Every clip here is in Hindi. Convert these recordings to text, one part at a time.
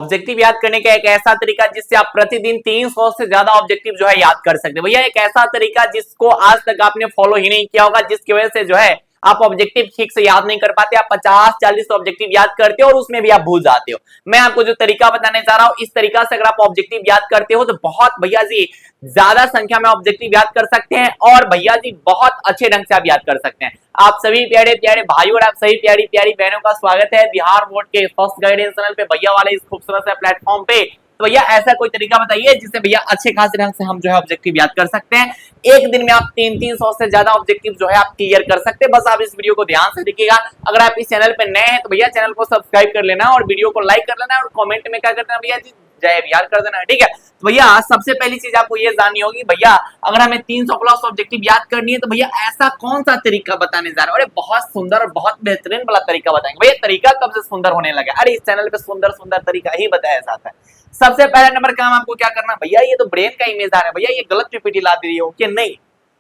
ऑब्जेक्टिव याद करने का एक ऐसा तरीका जिससे आप प्रतिदिन 300 से ज्यादा ऑब्जेक्टिव जो है याद कर सकते हैं। भैया एक ऐसा तरीका जिसको आज तक आपने फॉलो ही नहीं किया होगा, जिसकी वजह से जो है आप ऑब्जेक्टिव ठीक से याद नहीं कर पाते, आप 50-40 ऑब्जेक्टिव याद करते हो और उसमें भी आप भूल जाते हो। मैं आपको जो तरीका बताने जा रहा हूं, इस तरीका से अगर आप ऑब्जेक्टिव याद करते हो तो बहुत भैया जी ज्यादा संख्या में ऑब्जेक्टिव याद कर सकते हैं और भैया जी बहुत अच्छे ढंग से आप याद कर सकते हैं। आप सभी प्यारे प्यारे भाइयों और आप सभी प्यारी प्यारी बहनों का स्वागत है बिहार बोर्ड के फर्स्ट गाइडेंस चैनल पे, भैया वाले इस खूबसूरत से प्लेटफॉर्म पे। तो भैया ऐसा कोई तरीका बताइए जिससे भैया अच्छे खासे ढंग से हम जो है ऑब्जेक्टिव याद कर सकते हैं। एक दिन में आप 300 से ज्यादा ऑब्जेक्टिव जो है आप क्लियर कर सकते हैं। बस आप इस वीडियो को ध्यान से देखिएगा। अगर आप इस चैनल पे नए हैं तो भैया चैनल को सब्सक्राइब कर लेना और वीडियो को लाइक कर लेना और कमेंट में क्या करना भैया जी, जय बिहार कर देना, ठीक है। तो भैया सबसे पहली चीज आपको ये जाननी होगी, भैया अगर हमें 300 प्लस ऑब्जेक्टिव याद करनी है तो भैया ऐसा कौन सा तरीका बताने जा रहे हैं। अरे बहुत सुंदर और बहुत बेहतरीन वाला तरीका बताएंगे। भैया तरीका कब से सुंदर होने लगा, अरे इस चैनल पे सुंदर सुंदर तरीका ही बताया जाता है। सबसे पहला नंबर काम आपको क्या करना, भैया ये तो ब्रेन का इमेज आ रहा है, भैया ये गलत पीपीटी ला दे रही हो कि नहीं।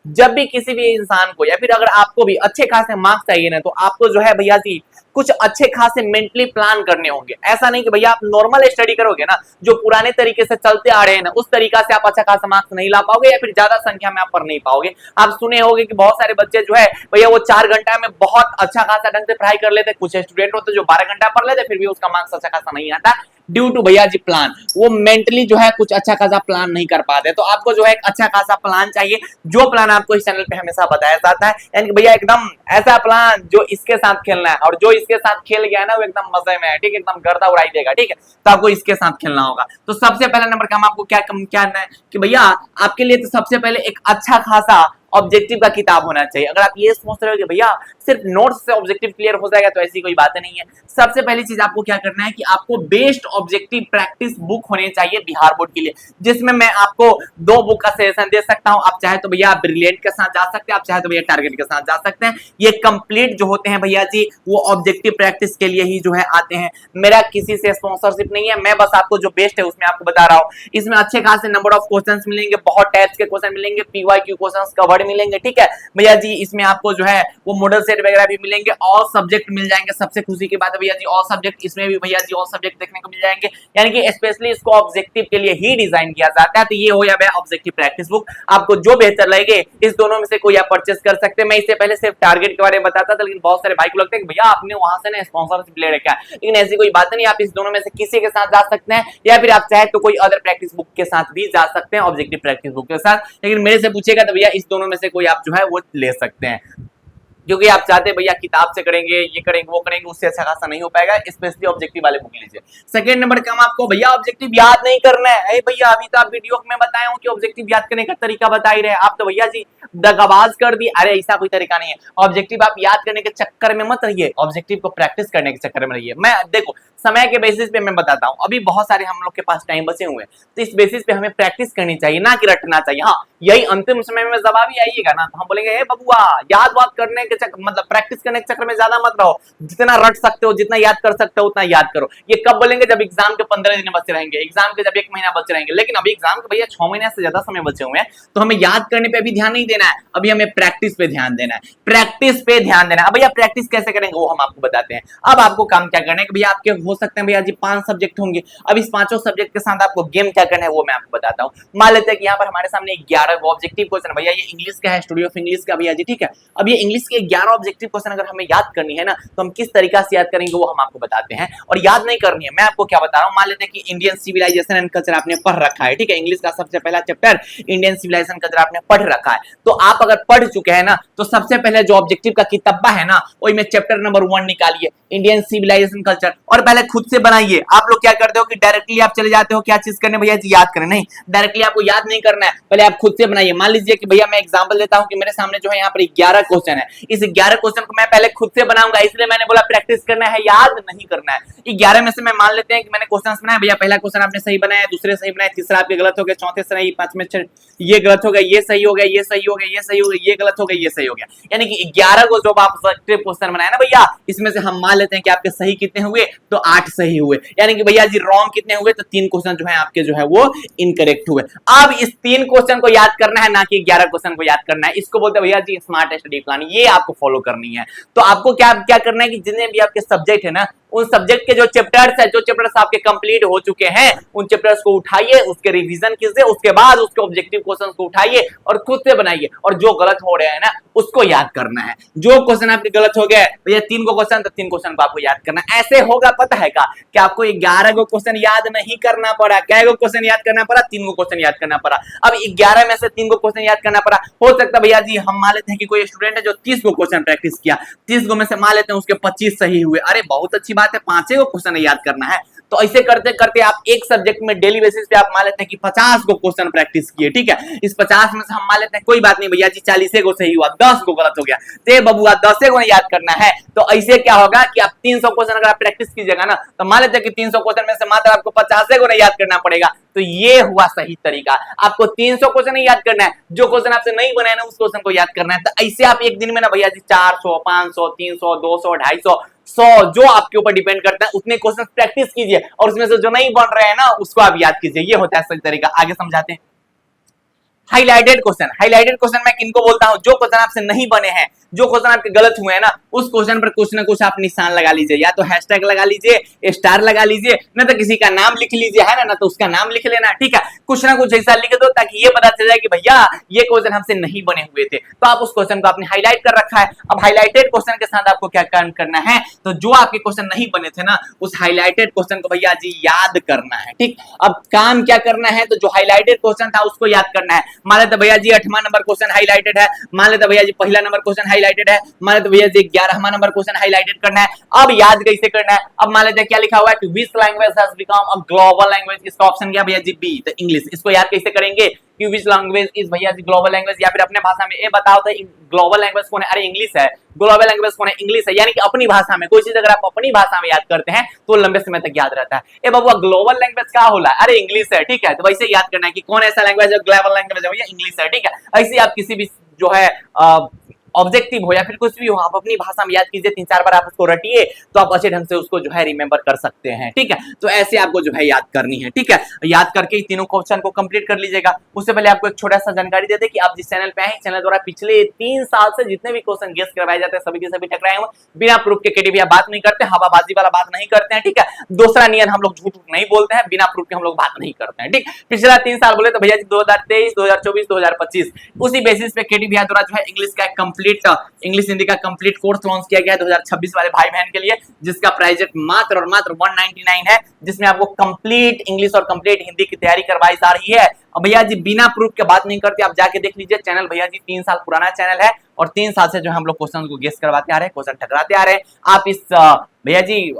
जब भी किसी भी इंसान को या फिर अगर आपको भी अच्छे खासे मार्क्स चाहिए ना, तो आपको जो है भैया जी कुछ अच्छे खासे मेंटली प्लान करने होंगे। ऐसा नहीं कि भैया आप नॉर्मल स्टडी करोगे ना, जो पुराने तरीके से चलते आ रहे हैं ना, उस तरीका से आप अच्छा खासा मार्क्स नहीं ला पाओगे या फिर ज्यादा संख्या में आप पढ़ नहीं पाओगे। आप सुने होंगे कि बहुत सारे बच्चे जो है भैया वो 4 घंटा में बहुत अच्छा खासा ढंग से पढ़ाई कर लेते, कुछ स्टूडेंट होते जो 12 घंटा पढ़ लेते फिर भी उसका मार्क्स अच्छा खासा नहीं आता, ड्यू टू भैया जी प्लान। वो मेंटली जो है कुछ अच्छा खासा प्लान नहीं कर पाते। तो आपको जो है एक अच्छा खासा प्लान चाहिए, जो प्लान आपको इस चैनल पे हमेशा बताया जाता है। यानी कि भैया एकदम ऐसा प्लान जो इसके साथ खेलना है और जो इसके साथ खेल गया ना वो एकदम मजे में है, ठीक है, एकदम गर्दा उड़ाई देगा, ठीक है। तो आपको इसके साथ खेलना होगा। तो सबसे पहला नंबर काम आपको क्या करना है कि भैया आपके लिए तो सबसे पहले एक अच्छा खासा ऑब्जेक्टिव का किताब होना चाहिए। अगर आप ये सोच रहे हो कि भैया सिर्फ नोट्स से ऑब्जेक्टिव क्लियर हो जाएगा, तो ऐसी कोई बात नहीं है। सबसे पहली चीज आपको क्या करना है कि आपको बेस्ट ऑब्जेक्टिव प्रैक्टिस बुक होने चाहिए बिहार बोर्ड के लिए, जिसमें मैं आपको 2 बुक का सजेशन दे सकता हूं। आप चाहे तो भैया ब्रिलियंट के साथ जा सकते हैं, आप चाहे तो भैया टारगेट के साथ जा सकते हैं। ये कंप्लीट जो होते हैं भैया जी वो ऑब्जेक्टिव प्रैक्टिस के लिए ही जो है आते हैं। मेरा किसी से स्पॉन्सरशिप नहीं है, मैं बस आपको जो बेस्ट है उसमें आपको बता रहा हूं। इसमें अच्छे खासे नंबर ऑफ क्वेश्चंस मिलेंगे, बहुत टाइप्स के क्वेश्चन मिलेंगे, पीवाईक्यू क्वेश्चंस कवर्ड मिलेंगे, ठीक है भैया जी। इसमें आपको जो है वो मॉडल सेट वगैरह भी मिलेंगे, ऑल सब्जेक्ट मिल जाएंगे। सबसे खुशी की बात है भैया जी ऑल सब्जेक्ट, इसमें भी भैया जी ऑल सब्जेक्ट देखने को मिल जाएंगे। यानी कि स्पेशली इसको ऑब्जेक्टिव के लिए ही डिजाइन किया जाता है। तो ये हो या भैया ऑब्जेक्टिव प्रैक्टिस बुक, आपको जो बेहतर लगे इस दोनों में से कोई आप परचेस कर सकते हैं। मैं इससे पहले सिर्फ टारगेट के बारे में बताता था, लेकिन बहुत सारे भाई को लगता है कि भैया आपने वहां से ना स्पॉन्सरशिप ले रखा है, लेकिन ऐसी कोई बात नहीं। आप इस दोनों में से किसी के साथ जा सकते हैं या फिर आप चाहे तो कोई अदर प्रैक्टिस बुक के साथ भी जा सकते हैं, ऑब्जेक्टिव प्रैक्टिस बुक के साथ। लेकिन मेरे से पूछेगा तो भैया इस दोनों में से कोई आप जो है वो ले सकते हैं, क्योंकि आप चाहते हैं भैया किताब से करेंगे, ये करेंगे, वो करेंगे, उससे अच्छा खासा नहीं हो पाएगा। स्पेशली ऑब्जेक्टिव वाले बुक लीजिए। सेकंड नंबर काम आपको भैया ऑब्जेक्टिव याद नहीं करना है। भैया अभी तो आप वीडियो में बताया हूं कि ऑब्जेक्टिव याद करने का तरीका बता ही रहे, आप तो भैया जी दगाबाज कर दी। अरे ऐसा कोई तरीका नहीं है। ऑब्जेक्टिव आप याद करने के चक्कर में मत रहिए, ऑब्जेक्टिव को प्रैक्टिस करने के चक्कर में रहिए। मैं देखो समय के बेसिस पे मैं बताता हूं, अभी बहुत सारे हम लोग के पास टाइम बचे हुए हैं, तो इस बेसिस पे हमें प्रैक्टिस करनी चाहिए, ना कि रटना चाहिए। हाँ यही अंतिम समय में जवाब ही आइएगा ना, तो हम बोलेंगे हे बबुआ याद वाद करने के चक्कर मतलब प्रैक्टिस करने के चक्कर में ज्यादा मत रहो, जितना रट सकते हो, जितना याद कर सकते हो उतना याद करो। ये कब बोलेंगे, जब एग्जाम के 15 दिन बचे रहेंगे, एग्जाम के जब 1 महीना बचे रहेंगे। लेकिन अभी एग्जाम के भैया 6 महीने से ज्यादा समय बचे हुए हैं, तो हमें याद करने पे अभी ध्यान नहीं देना है, अभी हमें प्रैक्टिस पे ध्यान देना है, प्रैक्टिस पे ध्यान देना है। अब भैया प्रैक्टिस कैसे करेंगे वो हम आपको बताते हैं। अब आपको काम क्या करना है कि भैया आपके हो सकते हैं भैया जी 5 सब्जेक्ट होंगे, अब इस 5 सब्जेक्ट के साथ आपको गेम क्या करना है वो मैं आपको बताता हूं। मान लेते हैं कि यहाँ पर हमारे सामने 11 ऑब्जेक्टिव क्वेश्चन, भैया ये इंग्लिश का है, स्टूडियो ऑफ इंग्लिश का भैया जी, ठीक है। अब ये इंग्लिश के 11 ऑब्जेक्टिव क्वेश्चन अगर हमें याद करनी है ना, तो हम किस तरीका से याद करेंगे वो हम आपको बताते हैं। और याद नहीं करनी है, मैं आपको क्या बता रहा हूं। मान लेते हैं कि इंडियन सिविलाइजेशन एंड कल्चर आपने पढ़ रखा है, ठीक है, इंग्लिश का सबसे पहला चैप्टर इंडियन सिविलाइजेशन कल्चर आपने पढ़ रखा है। तो आप अगर पढ़ चुके हैं ना, तो सबसे पहले जो ऑब्जेक्टिव का किताबा है ना, वही में चैप्टर नंबर 1 निकालिए, इंडियन सिविलाइजेशन कल्चर, और पहले खुद से बनाइए। आप लोग क्या करते हो कि डायरेक्टली आप चले जाते हो क्या चीज करने भैया जी, याद करने। नहीं, डायरेक्टली आपको याद नहीं करना है, पहले आप खुद से बनाइए। मान लीजिए कि भैया मैं एग्जांपल देता हूं कि मेरे सामने जो है यहाँ पर 11 क्वेश्चन है, इस 11 क्वेश्चन को मैं पहले खुद से बनाऊंगा, इसलिए मैंने बोला प्रैक्टिस करना है, याद नहीं करना है। 11 में से मैं मान लेते हैं कि मैंने क्वेश्चन बनाया, भैया पहला क्वेश्चन आपने सही बनाया, दूसरे सही बनाया, तीसरा आपके गलत हो गया, चौथे सही, पांचवें ये गलत हो गया, ये सही हो गया, ये सही हो गया, ये सही हो गया, ये गलत हो गया, ये सही हो गया। यानी कि 11 को जो आप क्वेश्चन बनाया ना भैया, इसमें से हम मान लेते हैं कि आपके सही कितने हुए, तो 8 सही हुए, यानी कि भैया जी रॉन्ग कितने हुए, तो 3 क्वेश्चन जो है आपके जो है वो इनकरेक्ट हुए। अब इस 3 क्वेश्चन को याद करना है, ना कि 11 क्वेश्चन को याद करना है। इसको बोलते हैं भैया जी स्मार्ट स्टडी प्लान, ये आपको फॉलो करनी है। तो आपको क्या क्या करना है कि जितने भी आपके सब्जेक्ट है ना, उन सब्जेक्ट के जो चैप्टर्स है, जो चैप्टर्स आपके कंप्लीट हो चुके हैं, उन चैप्टर्स को उठाइए, उसके रिवीजन कीजिए, उसके बाद उसके ऑब्जेक्टिव क्वेश्चंस को उठाइए और खुद से बनाइए, और जो गलत हो रहे हैं ना उसको याद करना है। जो क्वेश्चन आपके गलत हो गए तो ये 3 को क्वेश्चन, तो 3 क्वेश्चन को आपको याद करना है। ऐसे होगा पता है का कि आपको 11 को क्वेश्चन याद नहीं करना पड़ा। क्या को क्वेश्चन याद करना पड़ा, 3 को क्वेश्चन याद करना पड़ा। अब 11 में से 3 को क्वेश्चन याद करना पड़ा। हो सकता है भैया जी हम मान लेते हैं कि कोई स्टूडेंट है जो 30 को क्वेश्चन प्रैक्टिस किया, 30 को में से मान लेते हैं उसके 25 सही हुए। अरे बहुत अच्छी बात है, 5 को क्वेश्चन याद करना है। तो ऐसे करते करते आप एक सब्जेक्ट में डेली बेसिस पे आप मान लेते हैं कि 50 को क्वेश्चन प्रैक्टिस किए, ठीक है। इस 50 में से हम मान लेते हैं कोई बात नहीं भैया जी 40 को सही हुआ, 10 को गलत हो गया, तो बबुआ 10 को याद करना है। तो ऐसे क्या होगा कि आप 300 क्वेश्चन अगर आप प्रैक्टिस कीजिएगा ना, तो मान लेते हैं कि 300 क्वेश्चन में से मात्र आपको 50 को नहीं याद करना पड़ेगा। तो ये हुआ सही तरीका। आपको 300 क्वेश्चन नहीं याद करना है, जो क्वेश्चन आपसे नहीं बने ना उस क्वेश्चन को याद करना है। तो ऐसे आप एक दिन में ना भैया जी 400, 500, 300, 200, 250, 100 जो आपके ऊपर डिपेंड करता है उतने क्वेश्चन प्रैक्टिस कीजिए, और उसमें से जो नहीं बन रहे हैं ना उसको आप याद कीजिए। ये होता है सही तरीका। आगे समझाते हैं। हाइलाइटेड क्वेश्चन, हाइलाइटेड क्वेश्चन मैं किनको बोलता हूं, जो क्वेश्चन आपसे नहीं बने हैं, जो क्वेश्चन आपके गलत हुए हैं ना, उस क्वेश्चन पर कुछ ना कुछ आप निशान लगा लीजिए, या तो हैशटैग लगा लीजिए, स्टार लगा लीजिए, ना तो किसी का नाम लिख लीजिए, है ना तो उसका नाम लिख लेना, ठीक है। कुछ ना कुछ ऐसा लिख दो ताकि ये पता चल जाए कि भैया ये क्वेश्चन हमसे नहीं बने हुए थे, तो आप उस क्वेश्चन को आपने हाईलाइट कर रखा है। अब हाईलाइटेड क्वेश्चन के साथ आपको क्या काम करना है, तो जो आपके क्वेश्चन नहीं बने थे ना उस हाईलाइटेड क्वेश्चन को भैया जी याद करना है, ठीक। अब काम क्या करना है, तो जो हाईलाइटेड क्वेश्चन था उसको याद करना है। मान लेते भैया जी 8वां नंबर क्वेश्चन हाईलाइटेड है, मान लेते भैया जी पहला नंबर क्वेश्चन हाईलाइटेड है, मान लेते भैया जी 11वां नंबर क्वेश्चन हाईलाइटेड करना है। अब याद कैसे करना है, अब मान लेते क्या लिखा हुआ है कि which language has become a global language, इसका ऑप्शन क्या भैया जी बी, तो इंग्लिश। इसको याद कैसे करेंगे कि विच लैंग्वेज इज भैया जी ग्लोबल लैंग्वेज, या फिर अपने भाषा में ये बताओ तो ग्लोबल लैंग्वेज कौन है, अरे इंग्लिश है। ग्लोबल लैंग्वेज कौन है, इंग्लिश है। यानी कि अपनी भाषा में कोई चीज अगर आप अपनी भाषा में याद करते हैं तो लंबे समय तक याद रहता है। ए बाबू ग्लोबल लैंग्वेज क्या होला, अरे इंग्लिश है, ठीक है। तो वैसे याद करना है कि कौन ऐसा लैंग्वेज है ग्लोबल लैंग्वेज है, भैया इंग्लिश है, ठीक है। ऐसे आप किसी भी जो है ऑब्जेक्टिव हो या फिर कुछ भी हो, आप अपनी भाषा में याद कीजिए, 3-4 बार आप उसको रटिए तो आप अच्छे ढंग से उसको जो है रिमेंबर कर सकते हैं, ठीक है। तो ऐसे आपको जो है याद करनी है, ठीक है। याद करके तीनों क्वेश्चन को कंप्लीट कर लीजिएगा। उससे पहले आपको एक छोटा सा जानकारी दे दे कि आप जिस चैनल पे हैं, चैनल द्वारा पिछले 3 साल से जितने भी क्वेश्चन गेस करवाए जाते हैं सभी के सभी टकराए हुए, बिना प्रूफ के केटी भैया बात नहीं करते, हवाबाजी वाला बात नहीं करते हैं, ठीक है। दूसरा नियम हम लोग झूठ नहीं बोलते हैं, बिना प्रूफ के हम लोग बात नहीं करते हैं, ठीक। पिछला 3 साल बोले तो भैया जी 2023, 2024, 2025 उसी बेसिस पे केटी भैया द्वारा जो है इंग्लिश का कंप्लीट इंग्लिश हिंदी का कंप्लीट कोर्स लॉन्च किया गया है 2026 वाले भाई बहन के लिए, जिसका प्राइस मात्र और मात्र 199 है, जिसमें आपको कंप्लीट इंग्लिश और कंप्लीट हिंदी की तैयारी करवाई जा रही है। और भैया जी बिना प्रूफ के बात नहीं करते, आप जाके देख लीजिए चैनल, भैया जी 3 साल पुराना चैनल है और 3 साल से जो हम लोग क्वेश्चन को गेस करवाते आ रहे हैं, क्वेश्चन टकराते आ रहे हैं। आप इस भैया जी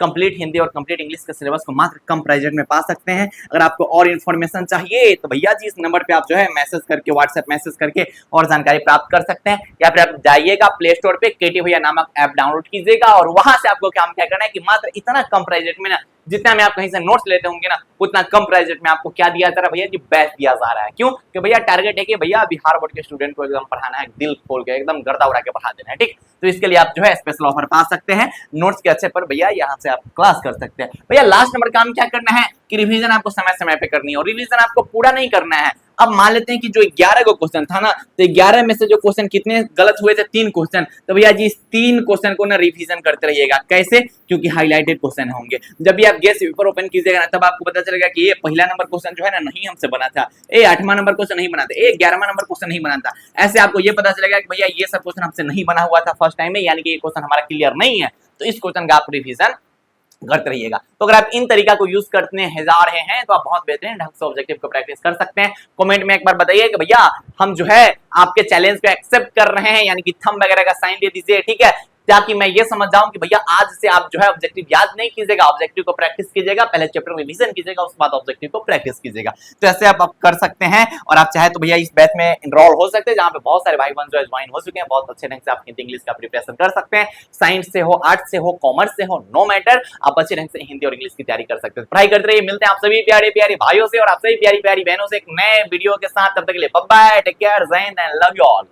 कंप्लीट हिंदी और कंप्लीट इंग्लिश के सिलेबस को मात्र कम प्राइस में पा सकते हैं। अगर आपको और इन्फॉर्मेशन चाहिए तो भैया जी इस नंबर पे आप जो है मैसेज करके, व्हाट्सएप मैसेज करके और जानकारी प्राप्त कर सकते हैं, या फिर आप जाइएगा प्ले स्टोर पे केटी भैया नामक ऐप डाउनलोड कीजिएगा और वहां से आपको काम क्या करना है कि मात्र इतना कम प्राइस में ना, जितना में आप कहीं से नोट्स लेते होंगे ना उतना कम प्राइस में आपको क्या दिया जा रहा है भैया जी, बेस्ट दिया जा रहा है। क्यों कि भैया टारगेट है कि भैया बिहार बोर्ड के स्टूडेंट को एकदम पढ़ाना है, दिल खोल के एकदम गर्दा उड़ा के पढ़ा देना है, ठीक। तो इसके लिए आप जो है स्पेशल ऑफर पा सकते हैं नोट्स के अच्छे पर, भैया यहाँ से आप क्लास कर सकते हैं। भैया लास्ट नंबर काम क्या करना है कि रिवीजन आपको समय समय पे करनी है, और रिवीजन आपको पूरा नहीं करना है। अब मान लेते हैं कि जो 11 को क्वेश्चन था ना, तो 11 में से जो क्वेश्चन कितने गलत हुए थे, 3 क्वेश्चन, तो भैया जी इस 3 क्वेश्चन को ना रिवीजन करते रहिएगा। कैसे, क्योंकि हाईलाइटेड क्वेश्चन होंगे। जब भी आप गेस पेपर ओपन कीजिएगा ना तब आपको पता चलेगा कि ये पहला नंबर क्वेश्चन जो है ना नहीं हमसे बना था, ये 8वां नंबर क्वेश्चन नहीं बना था, ये 11वां नंबर क्वेश्चन नहीं बना था। ऐसे आपको ये पता चलेगा कि भैया ये सब क्वेश्चन हमसे नहीं बना हुआ था फर्स्ट टाइम में, यानी कि ये क्वेश्चन हमारा क्लियर नहीं है, तो इस क्वेश्चन का आप रिवीजन करते रहिएगा। तो अगर आप इन तरीका को यूज करते जा रहे हैं तो आप बहुत बेहतरीन ढंग से ऑब्जेक्टिव को प्रैक्टिस कर सकते हैं। कमेंट में एक बार बताइए कि भैया हम जो है आपके चैलेंज को एक्सेप्ट कर रहे हैं, यानी कि थंब वगैरह का साइन दे दीजिए, ठीक है, ताकि मैं ये समझ जाऊं कि भैया आज से आप जो है ऑब्जेक्टिव याद नहीं कीजिएगा, ऑब्जेक्टिव को प्रैक्टिस कीजिएगा, पहले चैप्टर में रिवीजन कीजिएगा, उसके बाद ऑब्जेक्टिव को प्रैक्टिस कीजिएगा। तो ऐसे आप कर सकते हैं, और आप चाहे तो भैया इस बैच में एनरोल हो सकते हैं, जहां पे बहुत सारे भाई बहन जो ज्वाइन हो चुके हैं, बहुत अच्छे ढंग से आप हिंदी इंग्लिश का प्रिपरेशन कर सकते हैं। साइंस से हो, आर्ट्स से हो, कॉमर्स से हो, नो मैटर, आप अच्छे ढंग से हिंदी और इंग्लिश की तैयारी कर सकते हैं। पढ़ाई करते रहिए। मिलते हैं आप सभी प्यारे प्यारे भाइयों से और आप सभी प्यारी प्यारी बहनों से एक नए वीडियो के साथ। तब तक के लिए बाय बाय, टेक केयर, जय Hind and love you all.